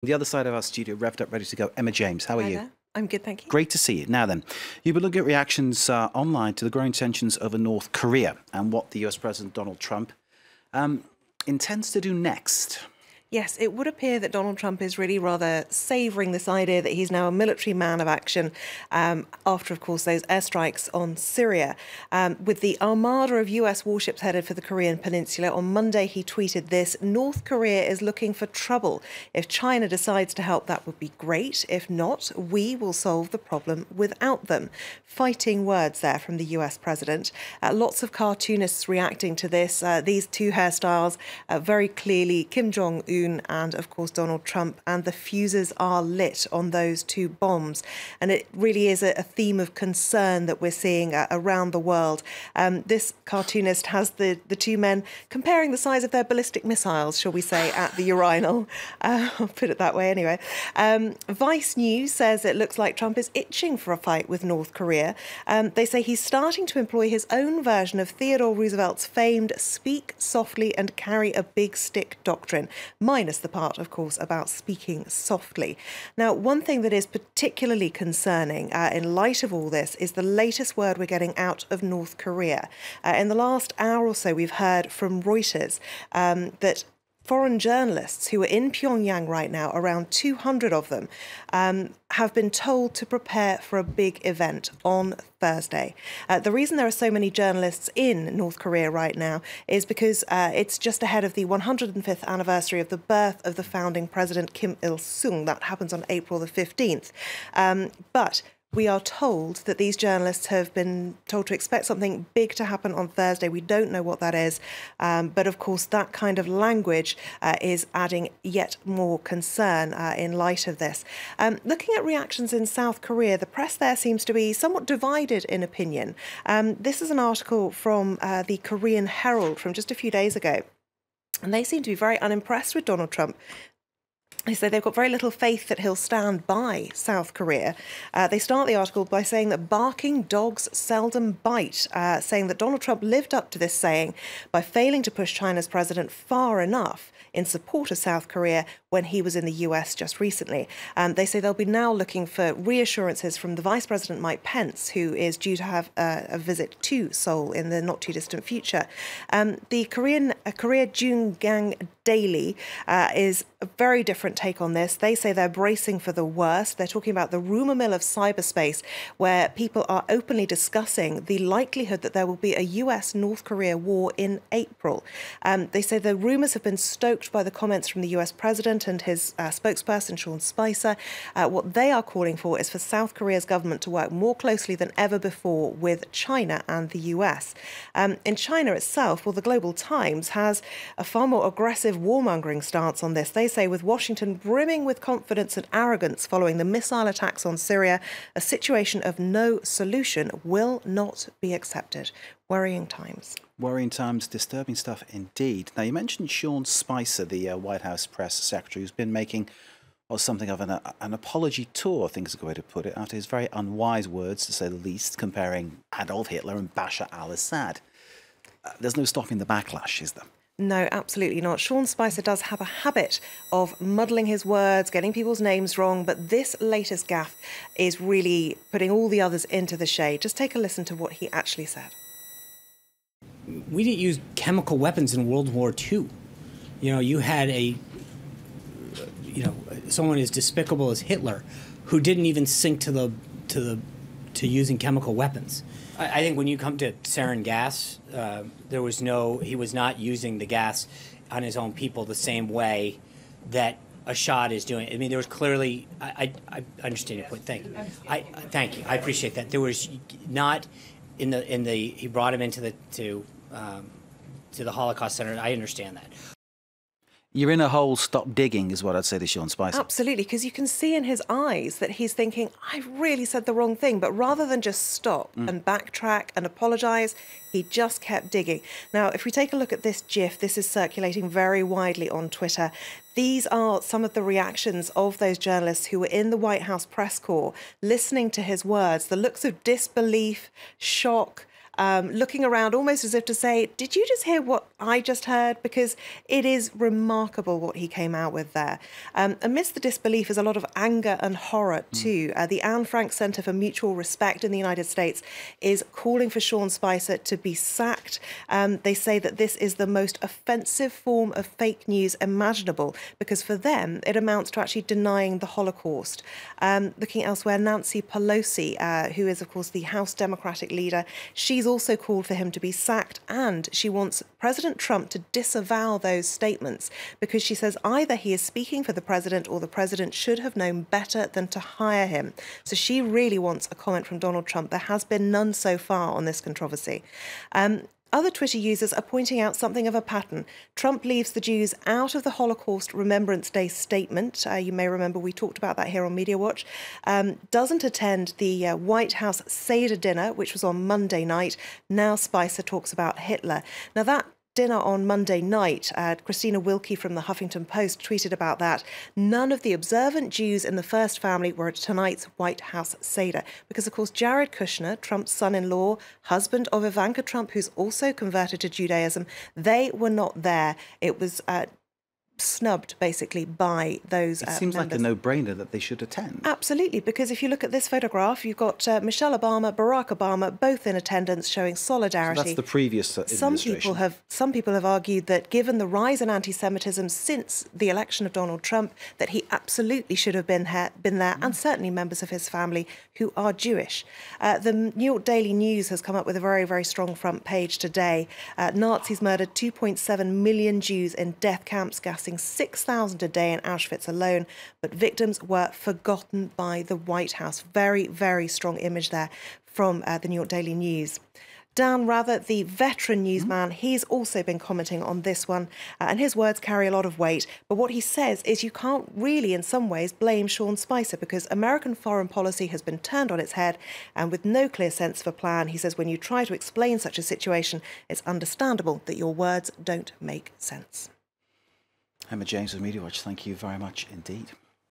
The other side of our studio, revved up, ready to go. Emma James, how are you? There. I'm good, thank you. Great to see you. Now then, you've been looking at reactions online to the growing tensions over North Korea and what the US President Donald Trump intends to do next. Yes, it would appear that Donald Trump is really rather savouring this idea that he's now a military man of action after, of course, those airstrikes on Syria. With the armada of US warships headed for the Korean peninsula, on Monday he tweeted this: "North Korea is looking for trouble. If China decides to help, that would be great. If not, we will solve the problem without them." Fighting words there from the US president. Lots of cartoonists reacting to this. These two hairstyles, very clearly Kim Jong-un and, of course, Donald Trump, and the fuses are lit on those two bombs. And it really is a theme of concern that we're seeing around the world. This cartoonist has the two men comparing the size of their ballistic missiles, shall we say, at the urinal. I'll put it that way anyway. Vice News says it looks like Trump is itching for a fight with North Korea. They say he's starting to employ his own version of Theodore Roosevelt's famed speak softly and carry a big stick doctrine, minus the part, of course, about speaking softly. Now, one thing that is particularly concerning in light of all this is the latest word we're getting out of North Korea. In the last hour or so, we've heard from Reuters that foreign journalists who are in Pyongyang right now, around 200 of them, have been told to prepare for a big event on Thursday. The reason there are so many journalists in North Korea right now is because it's just ahead of the 105th anniversary of the birth of the founding president Kim Il-sung. That happens on April the 15th. But we are told that these journalists have been told to expect something big to happen on Thursday. We don't know what that is. But of course, that kind of language is adding yet more concern in light of this. Looking at reactions in South Korea, the press there seems to be somewhat divided in opinion. This is an article from the Korean Herald from just a few days ago. And they seem to be very unimpressed with Donald Trump. They say they've got very little faith that he'll stand by South Korea. They start the article by saying that barking dogs seldom bite, saying that Donald Trump lived up to this saying by failing to push China's president far enough in support of South Korea when he was in the US just recently. They say they'll be now looking for reassurances from the Vice President Mike Pence, who is due to have a visit to Seoul in the not too distant future. The Korea Jungang Daily is a very different take on this. They say they're bracing for the worst. They're talking about the rumour mill of cyberspace, where people are openly discussing the likelihood that there will be a US-North Korea war in April. They say the rumours have been stoked by the comments from the US president and his spokesperson, Sean Spicer. What they are calling for is for South Korea's government to work more closely than ever before with China and the US. In China itself, well, the Global Times has a far more aggressive warmongering stance on this. They say with Washington brimming with confidence and arrogance following the missile attacks on Syria, a situation of no solution will not be accepted. Worrying times. Worrying times, disturbing stuff indeed. Now, you mentioned Sean Spicer, the White House press secretary, who's been making something of an apology tour, I think is a good way to put it, after his very unwise words, to say the least, comparing Adolf Hitler and Bashar al-Assad. There's no stopping the backlash, is there? No, absolutely not. Sean Spicer does have a habit of muddling his words, getting people's names wrong, but this latest gaffe is really putting all the others into the shade. Just take a listen to what he actually said. We didn't use chemical weapons in World War II. You know, you had someone as despicable as Hitler who didn't even sink to using chemical weapons. I think when you come to sarin gas, he was not using the gas on his own people the same way that Assad is doing. I mean, there was clearly, I understand your point. Thank you. Thank you. I appreciate that. There was not he brought him into the Holocaust Center. I understand that. You're in a hole, stop digging, is what I'd say to Sean Spicer. Absolutely, because you can see in his eyes that he's thinking, I really said the wrong thing. But rather than just stop and backtrack and apologise, he just kept digging. Now, if we take a look at this GIF, this is circulating very widely on Twitter. These are some of the reactions of those journalists who were in the White House press corps, listening to his words, the looks of disbelief, shock, looking around almost as if to say, did you just hear what I just heard? Because it is remarkable what he came out with there. Amidst the disbelief is a lot of anger and horror too. The Anne Frank Centre for Mutual Respect in the United States is calling for Sean Spicer to be sacked. They say that this is the most offensive form of fake news imaginable, because for them it amounts to actually denying the Holocaust. Looking elsewhere, Nancy Pelosi, who is of course the House Democratic leader, she's also called for him to be sacked, and she wants President Trump to disavow those statements because she says either he is speaking for the president or the president should have known better than to hire him. So she really wants a comment from Donald Trump. There has been none so far on this controversy. Other Twitter users are pointing out something of a pattern. Trump leaves the Jews out of the Holocaust Remembrance Day statement. You may remember we talked about that here on MediaWatch. Doesn't attend the White House Seder dinner, which was on Monday night. Now Spicer talks about Hitler. Now that dinner on Monday night, Christina Wilkie from the Huffington Post tweeted about that. None of the observant Jews in the first family were at tonight's White House Seder because, of course, Jared Kushner, Trump's son-in-law, husband of Ivanka Trump, who's also converted to Judaism, they were not there. It was snubbed basically by those It seems members. like a no-brainer that they should attend. Absolutely, because if you look at this photograph, you've got Michelle Obama, Barack Obama, both in attendance, showing solidarity. So that's the previous administration. Some people have argued that given the rise in anti-Semitism since the election of Donald Trump, that he absolutely should have been there, and certainly members of his family who are Jewish. The New York Daily News has come up with a very, very strong front page today. Nazis murdered 2.7 million Jews in death camps, gassing 6,000 a day in Auschwitz alone, but victims were forgotten by the White House. Very, very strong image there from the New York Daily News. Dan Rather, the veteran newsman, he's also been commenting on this one, and his words carry a lot of weight. But what he says is you can't really, in some ways, blame Sean Spicer because American foreign policy has been turned on its head, and with no clear sense of a plan, he says when you try to explain such a situation, it's understandable that your words don't make sense. Emma James of MediaWatch, thank you very much indeed.